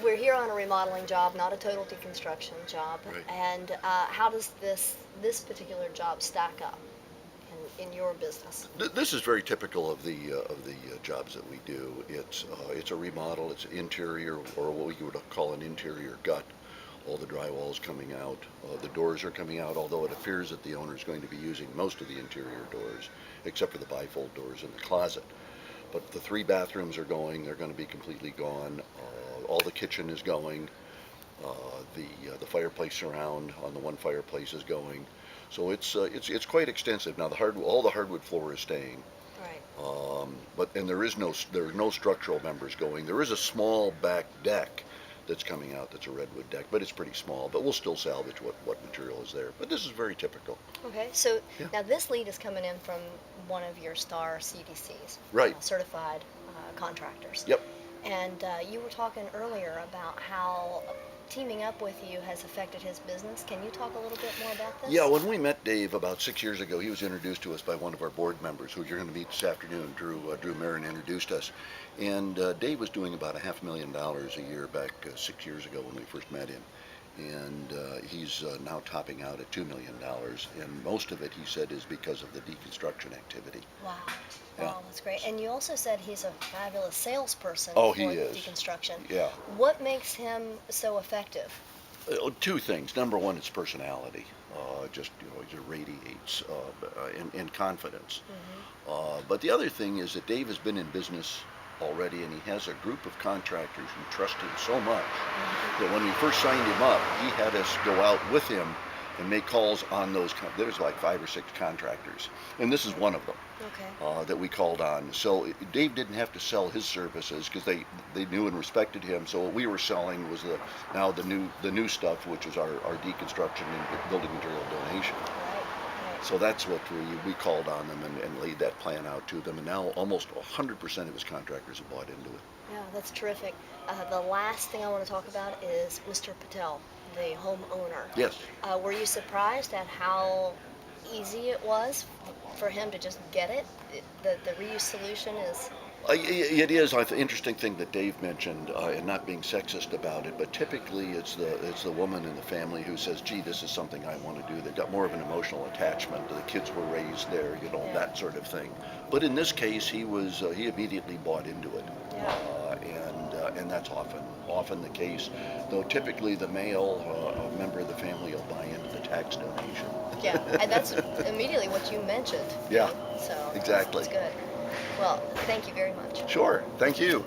We're here on a remodeling job, not a total deconstruction job. Right. And how does this particular job stack up in your business? This is very typical of the jobs that we do. It's a remodel. It's interior, or what we would call an interior gut. All the drywall's coming out. The doors are coming out, although it appears that the owner is going to be using most of the interior doors, except for the bifold doors in the closet. But the three bathrooms are going. They're going to be completely gone. All the kitchen is going. The fireplace surround on the one fireplace is going. So it's quite extensive. Now all the hardwood floor is staying. Right. But and there are no structural members going. There is a small back deck that's coming out. That's a redwood deck, but it's pretty small. But we'll still salvage what material is there. But this is very typical. Okay, so Yeah. now this lead is coming in from one of your star CDCs, Right. certified contractors. Yep. And you were talking earlier about how teaming up with you has affected his business. Can you talk a little bit more about this? Yeah, when we met Dave about 6 years ago, he was introduced to us by one of our board members, who you're going to meet this afternoon. Drew Marin introduced us, and Dave was doing about $500,000 a year back 6 years ago when we first met him, and he's now topping out at $2 million, and most of it, he said, is because of the deconstruction activity. Wow. Yeah. Wow, that's great. And you also said he's a fabulous salesperson Oh, for he the is. deconstruction. Yeah. What makes him so effective? Two things. Number one, it's personality. He radiates in confidence. But the other thing is that Dave has been in business already, and he has a group of contractors who trust him so much that when we first signed him up, he had us go out with him and make calls on those. There's like 5 or 6 contractors, and this is one of them. Okay. That we called on. So Dave didn't have to sell his services because they knew and respected him. So what we were selling was the new stuff, which is our deconstruction and building material donation. Right. So that's what we called on them and laid that plan out to them. And now almost 100% of his contractors have bought into it. Yeah, that's terrific. The last thing I want to talk about is Mr. Patel, the homeowner. Yes. Were you surprised at how easy it was for him to just get it? The reuse solution is. It is an interesting thing that Dave mentioned, and not being sexist about it, but typically it's the woman in the family who says, "Gee, this is something I want to do." They've got more of an emotional attachment. The kids were raised there, Yeah. that sort of thing. But in this case, he immediately bought into it, Yeah. and that's often the case. Though typically the male member of the family will buy into the tax donation. Yeah, and that's immediately what you mentioned. Yeah. So Exactly. that's good. Well, thank you very much. Sure. Thank you.